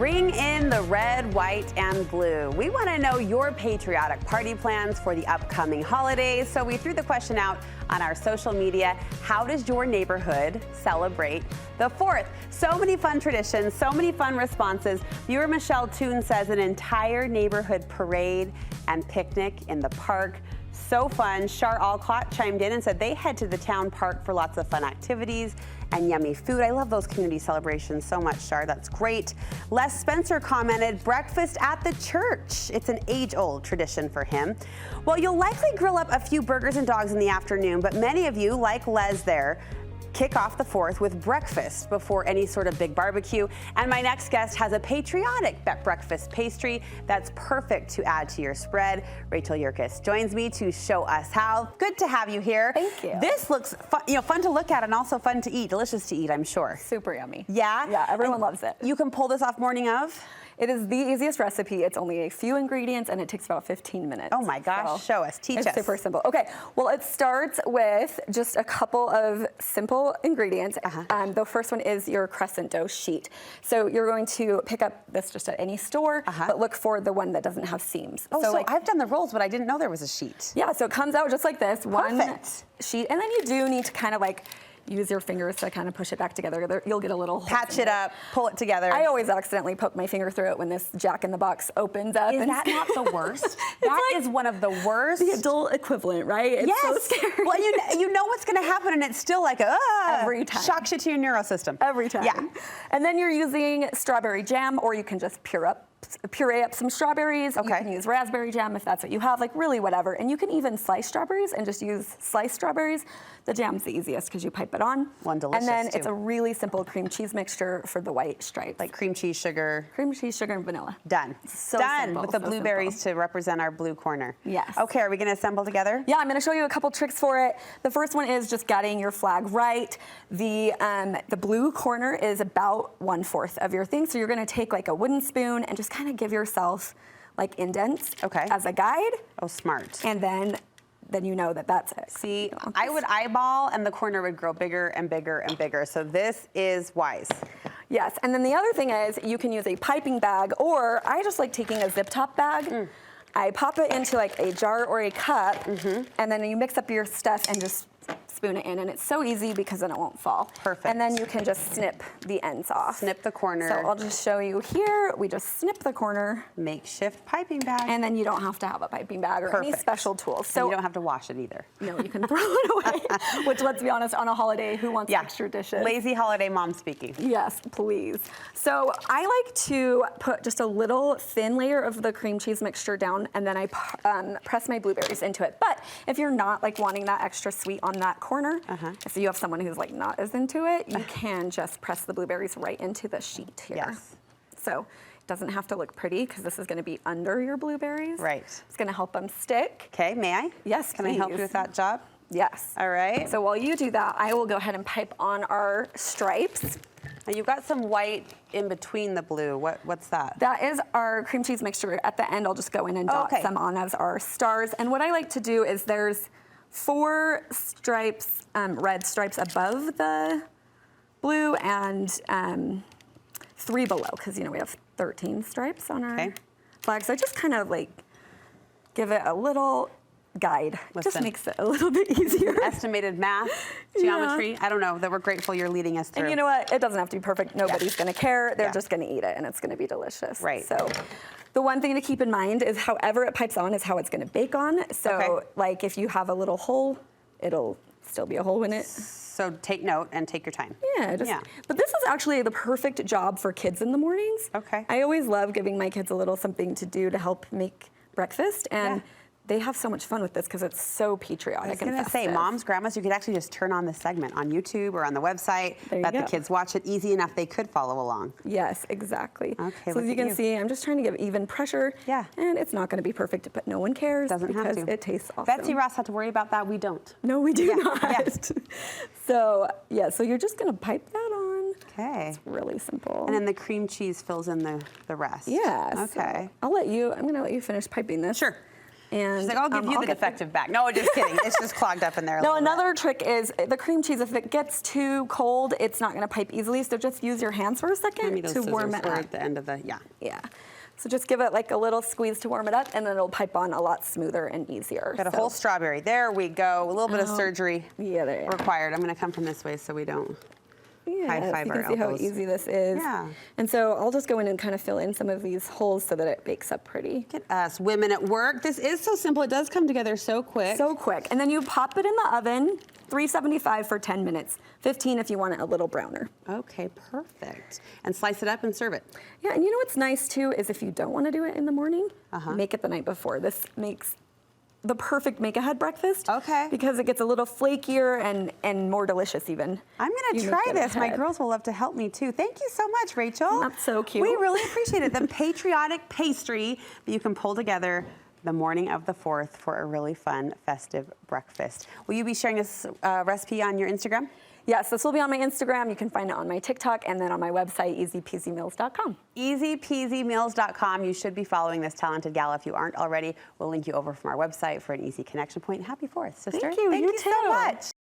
Bring in the red, white, and blue. We want to know your patriotic party plans for the upcoming holidays. So we threw the question out on our social media. How does your neighborhood celebrate the 4th? So many fun traditions, so many fun responses. Viewer Michele Toone says an entire neighborhood parade and picnic in the park. So fun. Char Olcott chimed in and said they head to the town park for lots of fun activities and yummy food. I love those community celebrations so much, Char. That's great. Les Spencer commented, breakfast at the church. It's an age-old tradition for him. Well, you'll likely grill up a few burgers and dogs in the afternoon, but many of you, like Les there, kick off the 4th with breakfast before any sort of big barbecue. And my next guest has a patriotic breakfast pastry that's perfect to add to your spread. Rachael Yerks joins me to show us how. Good to have you here. Thank you. This looks fun, fun to look at and also fun to eat, delicious to eat, I'm sure. Super yummy. Yeah? Yeah, everyone loves it. You can pull this off morning of? It is the easiest recipe. It's only a few ingredients and it takes about 15 minutes. Oh my gosh, show us, teach us. It's super simple. Okay, well it starts with just a couple of simple ingredients. The first one is your Crescent dough sheet. So you're going to pick up this just at any store, but look for the one that doesn't have seams. Oh, so like, I've done the rolls, but I didn't know there was a sheet. Yeah, so it comes out just like this, one sheet, and then you do need to kind of like use your fingers to kind of push it back together. You'll get a little patch it up, pull it together. I always accidentally poke my finger through it when this Jack in the Box opens up. Is that not the worst? That is one of the worst. The adult equivalent, right? It's so scary. Well, you know what's going to happen, and it's still like, every time. Shocks you to your neurosystem. Every time. Yeah. And then you're using strawberry jam, or you can just puree up some strawberries. Okay. You can use raspberry jam if that's what you have, like really whatever. And you can even slice strawberries and just use sliced strawberries. The jam's the easiest because you pipe it on. One delicious, and then too. It's a really simple cream cheese mixture for the white stripes. Like cream cheese, sugar. Cream cheese, sugar, and vanilla. Done. So done simple, with the blueberries to represent our blue corner. Yes. Okay, are we going to assemble together? Yeah, I'm going to show you a couple tricks for it. The first one is just getting your flag right. The blue corner is about 1/4 of your thing, so you're going to take like a wooden spoon and just kind of give yourself like indents as a guide. Oh, smart. And then you know that that's it. See, I would eyeball and the corner would grow bigger and bigger and bigger. So this is wise. Yes, and then the other thing is you can use a piping bag, or I just like taking a zip top bag. I pop it into like a jar or a cup, and then you mix up your stuff and just spoon it in, and it's so easy because then it won't fall. Perfect. And then you can just snip the ends off. Snip the corner. So I'll just show you here. We just snip the corner. Makeshift piping bag. And then you don't have to have a piping bag or any special tools. So and you don't have to wash it either. No, you can throw it away. Which, let's be honest, on a holiday, who wants extra dishes? Lazy holiday mom speaking. Yes, please. So I like to put just a little thin layer of the cream cheese mixture down, and then I press my blueberries into it. But if you're not like wanting that extra sweet on that corner, if you have someone who's like not as into it, you can just press the blueberries right into the sheet here. Yes. So it doesn't have to look pretty because this is going to be under your blueberries. Right. It's going to help them stick. Okay, may I? Yes, Can I help you with that job? Yes. All right. So while you do that, I will go ahead and pipe on our stripes. Now you've got some white in between the blue. What's that? That is our cream cheese mixture. At the end, I'll just go in and dot some on as our stars. And what I like to do is there's 4 stripes, red stripes above the blue and 3 below, because we have 13 stripes on our flag. So I just kind of like give it a little guide. Just makes it a little bit easier. Estimated math, geometry. I don't know. That we're grateful you're leading us through. And you know what? It doesn't have to be perfect. Nobody's going to care. They're just going to eat it, and it's going to be delicious. Right. So the one thing to keep in mind is however it pipes on is how it's going to bake on. So like if you have a little hole, it'll still be a hole in it. So take note and take your time. Yeah. But this is actually the perfect job for kids in the mornings. Okay. I always love giving my kids a little something to do to help make breakfast. And they have so much fun with this because it's so patriotic. I was going to say, moms, grandmas, you could actually just turn on this segment on YouTube or on the website. Let the kids watch it. Easy enough they could follow along. Yes, exactly. Okay, so as you can see, I'm just trying to give even pressure. Yeah. And it's not going to be perfect, but no one cares. Doesn't have to. Because it tastes awesome. Betsy Ross had to worry about that. We don't. No, we do not. Yes. So, so you're just going to pipe that on. Okay. It's really simple. And then the cream cheese fills in the rest. Yes. Okay. So I'm going to let you finish piping this. Sure. And she's like, I'll give you the defective bag. No, just kidding. It's just clogged up in there. No, another trick is the cream cheese. If it gets too cold, it's not going to pipe easily. So just use your hands for a second to warm it up. At the end of the Yeah. So just give it like a little squeeze to warm it up, and then it'll pipe on a lot smoother and easier. Got a whole strawberry. There we go. A little bit of surgery required. I'm going to come from this way so we don't high five you our can see elbows. how easy this is. Yeah. And so I'll just go in and kind of fill in some of these holes so that it bakes up pretty. Look at us, women at work. This is so simple. It does come together so quick. So quick. And then you pop it in the oven, 375 for 10 minutes, 15 if you want it a little browner. Okay, perfect. And slice it up and serve it. Yeah, and you know what's nice too is if you don't want to do it in the morning, make it the night before. This makes the perfect make-ahead breakfast. Okay. Because it gets a little flakier and more delicious even. I'm going to try this. My girls will love to help me too. Thank you so much, Rachel. That's so cute. We really appreciate it. The patriotic pastry that you can pull together the morning of the 4th for a really fun, festive breakfast. Will you be sharing this recipe on your Instagram? Yes, this will be on my Instagram. You can find it on my TikTok and then on my website, easypeasymeals.com. Easypeasymeals.com. You should be following this talented gal if you aren't already. We'll link you over from our website for an easy connection point. Happy 4th, sister. Thank you. Thank you so much.